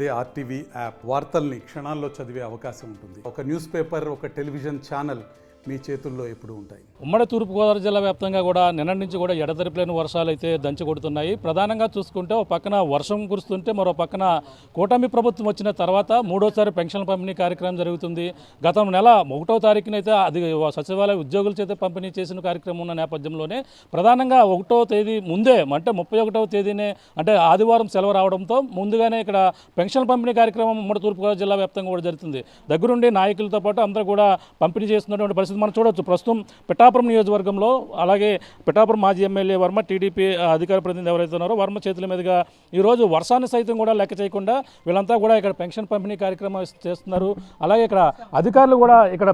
అదే RTV app వార్తల్ని క్షణాల్లో చదివే అవకాశం ఉంటుంది. ఒక న్యూస్ పేపర్, ఒక టెలివిజన్ ఛానల్ మీ చేతుల్లో ఎప్పుడూ ఉంటాయి. ఉమ్మడి తూర్పుగోదావరి జిల్లా వ్యాప్తంగా కూడా నిన్నటి నుంచి కూడా ఎడతెరిపిలేని వర్షాలు అయితే దంచి కొడుతున్నాయి. ప్రధానంగా చూసుకుంటే ఒక పక్కన వర్షం కురుస్తుంటే మరో పక్కన కూటమి ప్రభుత్వం వచ్చిన తర్వాత మూడోసారి పెన్షన్ పంపిణీ కార్యక్రమం జరుగుతుంది. గత నెల 1వ తారీఖునైతే అది సచివాలయ ఉద్యోగుల చేత పంపిణీ చేసిన కార్యక్రమం ఉన్న నేపథ్యంలోనే ప్రధానంగా 1వ తేదీ ముందే అంటే 31వ తేదీనే అంటే ఆదివారం సెలవు రావడంతో ముందుగానే ఇక్కడ పెన్షన్ పంపిణీ కార్యక్రమం ఉమ్మడి తూర్పుగోదావరి జిల్లా వ్యాప్తంగా కూడా జరుగుతుంది. దగ్గరుండి నాయకులతో పాటు అందరూ కూడా పంపిణీ చేస్తున్నటువంటి పరిస్థితి మనం చూడవచ్చు. ప్రస్తుతం పిఠాపురం నియోజకవర్గంలో అలాగే పిఠాపురం మాజీ ఎమ్మెల్యే వర్మ, టీడీపీ అధికార ప్రతినిధి ఎవరైతే ఉన్నారో వర్మ చేతుల మీదుగా ఈరోజు వర్షాన్ని సైతం కూడా లెక్క చేయకుండా వీళ్ళంతా కూడా ఇక్కడ పెన్షన్ పంపిణీ కార్యక్రమం చేస్తున్నారు. అలాగే ఇక్కడ అధికారులు కూడా ఇక్కడ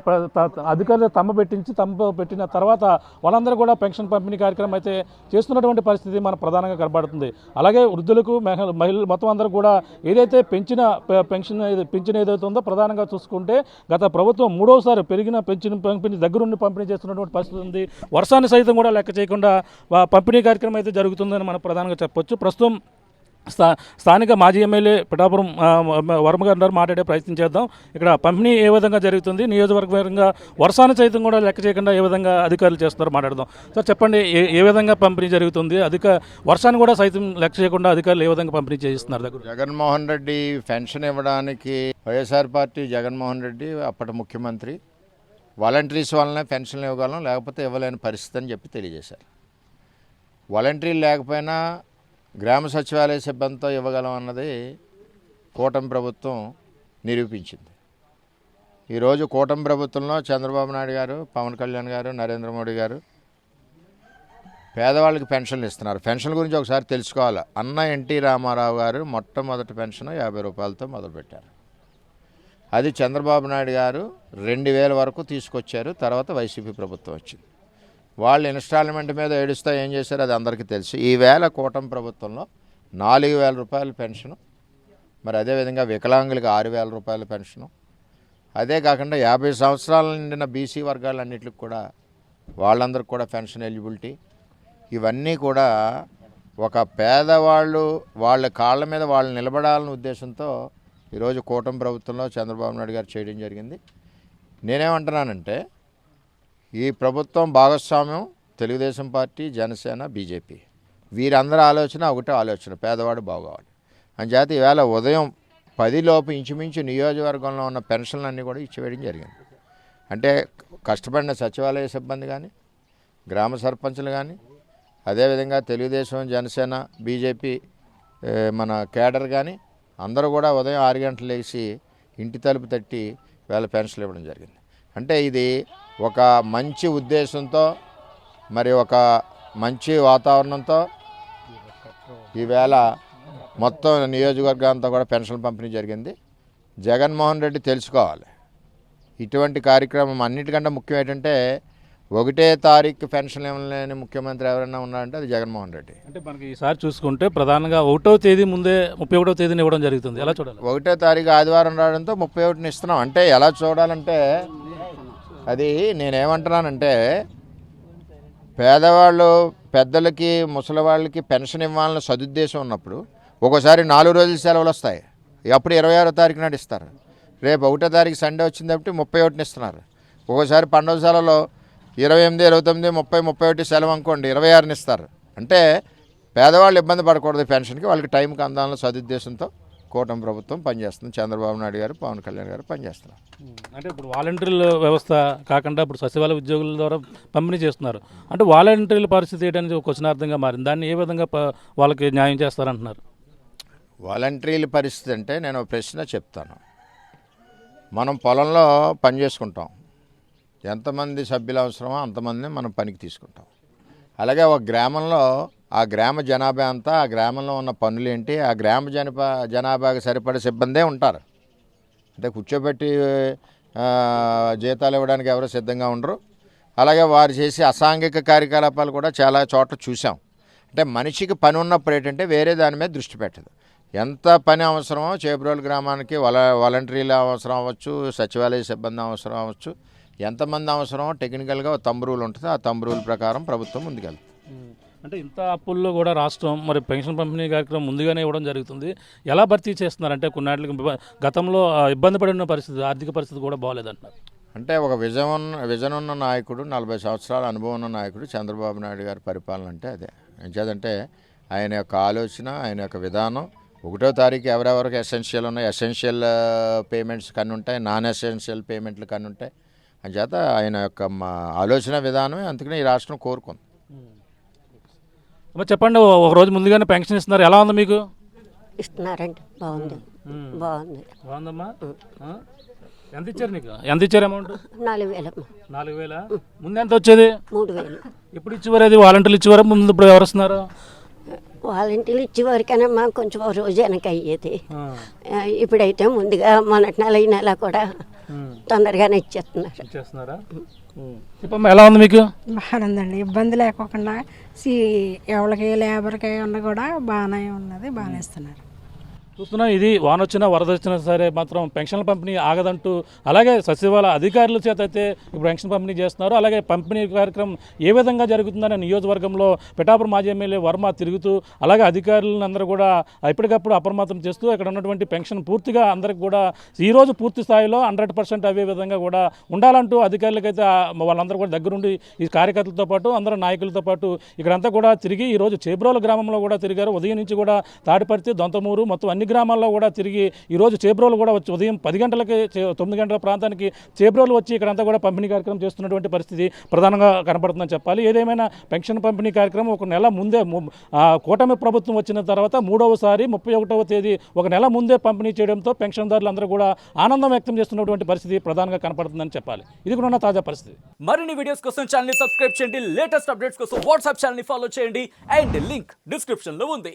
అధికారులు తమ్మ పెట్టిన తర్వాత వాళ్ళందరూ కూడా పెన్షన్ పంపిణీ కార్యక్రమం అయితే చేస్తున్నటువంటి పరిస్థితి మనకు ప్రధానంగా కనబడుతుంది. అలాగే వృద్ధులకు మహిళలు మొత్తం అందరూ కూడా ఏదైతే పెన్షన్ ఏదైతే ఉందో ప్రధానంగా చూసుకుంటే గత ప్రభుత్వం 3వసారి పెరిగిన పెన్షన్ పంపిణీ దగ్గరుండి పంపిణీ చేస్తున్నటువంటి పరిస్థితి ఉంది. వర్షాన్ని సైతం కూడా లెక్క చేయకుండా పంపిణీ కార్యక్రమం అయితే జరుగుతుందని మనం ప్రధానంగా చెప్పొచ్చు. ప్రస్తుతం స్థానిక మాజీ ఎమ్మెల్యే పిఠాపురం వర్మ గారు మాట్లాడే ప్రయత్నం చేద్దాం. ఇక్కడ పంపిణీ ఏ విధంగా జరుగుతుంది, నియోజకవర్గంగా వర్షాన్ని సైతం కూడా లెక్క చేయకుండా ఏ విధంగా అధికారులు చేస్తున్నారో మాట్లాడదాం. సార్ చెప్పండి, ఏ విధంగా పంపిణీ జరుగుతుంది? వర్షాన్ని కూడా సైతం లెక్క చేయకుండా అధికారులు ఏ విధంగా పంపిణీ చేస్తున్నారు? దగ్గర జగన్మోహన్ రెడ్డి పెన్షన్ ఇవ్వడానికి వైఎస్ఆర్ పార్టీ జగన్మోహన్ రెడ్డి అప్పటి ముఖ్యమంత్రి వాలంటీర్స్ వల్లనే పెన్షన్లు ఇవ్వగలం, లేకపోతే ఇవ్వలేని పరిస్థితి అని చెప్పి తెలియజేశారు. వాలంటీర్లు లేకపోయినా గ్రామ సచివాలయ సిబ్బందితో ఇవ్వగలం అన్నది కూటమి ప్రభుత్వం నిరూపించింది. ఈరోజు కూటమి ప్రభుత్వంలో చంద్రబాబు నాయుడు గారు, పవన్ కళ్యాణ్ గారు, నరేంద్ర మోడీ గారు పేదవాళ్ళకి పెన్షన్లు ఇస్తున్నారు. పెన్షన్ గురించి ఒకసారి తెలుసుకోవాలి. అన్న ఎన్టీ రామారావు గారు మొట్టమొదటి పెన్షన్ 50 రూపాయలతో మొదలుపెట్టారు. అది చంద్రబాబు నాయుడు గారు 2000 వరకు తీసుకొచ్చారు. తర్వాత వైసీపీ ప్రభుత్వం వచ్చింది. వాళ్ళు ఇన్స్టాల్మెంట్ మీద ఏడుస్తా ఏం చేశారు అది అందరికీ తెలుసు. ఈవేళ కూటమి ప్రభుత్వంలో 4000 రూపాయల పెన్షను, మరి అదేవిధంగా వికలాంగులకి 6000 రూపాయల పెన్షను, అదే కాకుండా 50 సంవత్సరాల నిండిన బీసీ వర్గాలన్నింటికి కూడా వాళ్ళందరికీ కూడా పెన్షన్ ఎలిజిబిలిటీ, ఇవన్నీ కూడా ఒక పేదవాళ్ళు వాళ్ళ కాళ్ళ మీద వాళ్ళు నిలబడాలనే ఉద్దేశంతో ఈరోజు కూటమి ప్రభుత్వంలో చంద్రబాబు నాయుడు గారు చేయడం జరిగింది. నేనేమంటున్నానంటే ఈ ప్రభుత్వం భాగస్వామ్యం తెలుగుదేశం పార్టీ, జనసేన, బీజేపీ వీరందరి ఆలోచన ఒకటే ఆలోచన, పేదవాడు బాగోవాలి అని చేత ఈవేళ ఉదయం 10 లోపు ఇంచుమించు నియోజకవర్గంలో ఉన్న పెన్షన్లన్నీ కూడా ఇచ్చివేయడం జరిగింది. అంటే కష్టపడిన సచివాలయ సిబ్బంది కానీ, గ్రామ సర్పంచులు కానీ, అదేవిధంగా తెలుగుదేశం, జనసేన, బీజేపీ మన కేడర్ కానీ అందరూ కూడా ఉదయం 6 గంటలు లేచి ఇంటి తలుపు తట్టి వేళ పెన్షన్లు ఇవ్వడం జరిగింది. అంటే ఇది ఒక మంచి ఉద్దేశంతో, మరి ఒక మంచి వాతావరణంతో ఈవేళ మొత్తం నియోజకవర్గం అంతా కూడా పెన్షన్ పంపిణీ జరిగింది. జగన్మోహన్ రెడ్డి తెలుసుకోవాలి, ఇటువంటి కార్యక్రమం అన్నిటికంటే ముఖ్యం ఏంటంటే 1వ తారీఖు పెన్షన్ ఇవ్వలేని ముఖ్యమంత్రి ఎవరైనా ఉన్నారంటే అది జగన్మోహన్ రెడ్డి. అంటే మనకి ఈసారి చూసుకుంటే ప్రధానంగా 1వ తేదీ ముందే 31వ తేదీని ఇవ్వడం జరుగుతుంది. ఎలా చూడాలి? 1వ తారీఖు ఆదివారం రావడంతో 31ని ఇస్తున్నాం. అంటే ఎలా చూడాలంటే అది నేనేమంటున్నానంటే పేదవాళ్ళు, పెద్దలకి, ముసలి వాళ్ళకి పెన్షన్ ఇవ్వాలన్న సదుద్దేశం ఉన్నప్పుడు ఒక్కోసారి 4 రోజుల సెలవులు వస్తాయి. అప్పుడు 26వ తారీఖు నాడు ఇస్తారు. రేపు 1వ తారీఖు సండే వచ్చింది కాబట్టి 31ని ఇస్తున్నారు. ఒక్కోసారి పండుగ సెలవులో 28, 29, 30, 31 సెలవు అనుకోండి 26ని ఇస్తారు. అంటే పేదవాళ్ళు ఇబ్బంది పడకూడదు పెన్షన్కి, వాళ్ళకి టైంకి అందాలని సదుద్దేశంతో కూటమి ప్రభుత్వం పనిచేస్తుంది. చంద్రబాబు నాయుడు గారు, పవన్ కళ్యాణ్ గారు పనిచేస్తున్నారు. అంటే ఇప్పుడు వాలంటీర్ల వ్యవస్థ కాకుండా ఇప్పుడు సచివాలయ ఉద్యోగుల ద్వారా పంపిణీ చేస్తున్నారు. అంటే వాలంటీర్ల పరిస్థితి ఏంటనేది ఒక క్వశ్చనార్థంగా మారింది. దాన్ని ఏ విధంగా వాళ్ళకి న్యాయం చేస్తారంటున్నారు? వాలంటీర్ల పరిస్థితి అంటే నేను ఒక ప్రశ్న చెప్తాను. మనం పొలంలో పని చేసుకుంటాం, ఎంతమంది సభ్యులు అవసరమో అంతమందిని మనం పనికి తీసుకుంటాం. అలాగే ఒక గ్రామంలో ఆ గ్రామ జనాభా అంతా, ఆ గ్రామంలో ఉన్న పనులు ఏంటి, ఆ గ్రామ జనాభాకి సరిపడే సిబ్బందే ఉంటారు. అంటే కూర్చోబెట్టి జీతాలు ఇవ్వడానికి ఎవరు సిద్ధంగా ఉండరు. అలాగే వారు చేసే అసాంఘిక కార్యకలాపాలు కూడా చాలా చోట్ల చూసాం. అంటే మనిషికి పని ఉన్నప్పుడు ఏంటంటే వేరే దాని మీద దృష్టి పెట్టదు. ఎంత పని అవసరమో చేబ్రోలు గ్రామానికి వాలంటీర్లు అవసరం అవ్వచ్చు, సచివాలయ సిబ్బంది అవసరం అవ్వచ్చు, ఎంతమంది అవసరమో టెక్నికల్గా తంబు రూల్ ఉంటుంది. ఆ తంబు రూల్ ప్రకారం ప్రభుత్వం ముందుకెళ్తుంది. అంటే ఇంత అప్పుల్లో కూడా రాష్ట్రం మరి పెన్షన్ పంపిణీ కార్యక్రమం ముందుగానే ఇవ్వడం జరుగుతుంది. ఎలా భర్తీ చేస్తున్నారు? అంటే కొన్నాళ్ళకి గతంలో ఇబ్బంది పడిన పరిస్థితి, ఆర్థిక పరిస్థితి కూడా బాగోలేదంటున్నారు. అంటే ఒక విజన్ ఉన్న నాయకుడు, 40 సంవత్సరాల అనుభవం ఉన్న నాయకుడు చంద్రబాబు నాయుడు గారి పరిపాలన అంటే అదే. ఎంచేదంటే ఆయన యొక్క ఆలోచన, ఆయన యొక్క విధానం. 1వ తారీఖు ఎవరెవరికి ఎసెన్షియల్ ఉన్నాయి, ఎసెన్షియల్ పేమెంట్స్ కన్నీ ఉంటాయి, నాన్ ఎసెన్షియల్ పేమెంట్లు కన్నీ ఉంటాయి. అంచేత ఆయన యొక్క ఆలోచన విధానమే అందుకనే ఈ రాష్ట్రం కోరుకుంది. చెప్పండి, ఒక రోజు ముందుగానే పెన్షన్ ఇస్తున్నారు, ఎలా ఉంది మీకు? ఇస్తున్నారండి, బాగుంది. బాగుందమ్మా. ఎంత ఇచ్చారు నీకు? ఎంత ఇచ్చారు అమౌంట్? 4,000. 4,000. ముందు ఎంత వచ్చేది? 3,000. ఎప్పుడు ఇచ్చేవారు? అది వాలంటీర్లు ఇచ్చేవారు ముందు, ఇప్పుడు ఎవరు వస్తున్నారు? వాలంటీర్లు ఇచ్చేవారికైనా కొంచెం ఒక రోజు వెనక అయ్యేది. ఇప్పుడైతే ముందుగా మొన్నటి నెల ఈ నెల కూడా తొందరగానే ఇచ్చేస్తున్నారా? చెప్పమ్మా, ఎలా ఉంది మీకు? బాగానుందండి, ఇబ్బంది లేకోకుండా ఎవరికి లేబర్కి ఉన్నా కూడా బాగానే ఉన్నది, బాగానే ఇస్తున్నారు. చూస్తున్నాం, ఇది వాన వచ్చినా వరద వచ్చినా సరే మాత్రం పెన్షన్ల పంపిణీ ఆగదంటూ, అలాగే సచివాలయ అధికారుల చేత అయితే ఇప్పుడు పెన్షన్ పంపిణీ చేస్తున్నారు. అలాగే పంపిణీ కార్యక్రమం ఏ విధంగా జరుగుతుందని నియోజకవర్గంలో పిఠాపురం మాజీ ఎమ్మెల్యే వర్మ తిరుగుతూ, అలాగే అధికారులను అందరూ కూడా ఎప్పటికప్పుడు అప్రమత్తం చేస్తూ ఇక్కడ ఉన్నటువంటి పెన్షన్ పూర్తిగా అందరికి కూడా ఈరోజు పూర్తి స్థాయిలో 100% అవే విధంగా కూడా ఉండాలంటూ అధికారులకైతే వాళ్ళందరూ కూడా దగ్గరుండి ఈ కార్యకర్తలతో పాటు అందరూ నాయకులతో పాటు ఇక్కడంతా కూడా తిరిగి ఈరోజు చేబ్రోలు గ్రామంలో కూడా తిరిగారు. ఉదయం నుంచి కూడా తాడిపర్తి, దొంతమూరు మొత్తం అన్ని గ్రామాల్లో కూడా తిరిగి ఈరోజు చేబ్రోలు కూడా వచ్చి ఉదయం 10 గంటలకి 9 గంటల ప్రాంతానికి చేబ్రోలు వచ్చి ఇక్కడంతా కూడా పంపిణీ కార్యక్రమం చేస్తున్నటువంటి పరిస్థితి ప్రధానంగా కనపడుతుందని చెప్పాలి. ఏదేమైనా పెన్షన్ పంపిణీ కార్యక్రమం ఒక నెల ముందే కూటమి ప్రభుత్వం వచ్చిన తర్వాత 3వసారి 31వ తేదీ ఒక నెల ముందే పంపిణీ చేయడంతో పెన్షన్దారులు అందరూ కూడా ఆనందం వ్యక్తం చేస్తున్నటువంటి పరిస్థితి ప్రధానంగా కనపడుతుందని చెప్పాలి. ఇది కూడా ఉన్న తాజా పరిస్థితి. మరిన్ని వీడియోస్ కోసం ఛానల్ ని సబ్స్క్రైబ్ చేయండి, లేటెస్ట్ అప్డేట్స్ కోసం వాట్సాప్ ఛానల్ ని ఫాలో చేయండి అండ్ లింక్ డిస్క్రిప్షన్ లో ఉంది.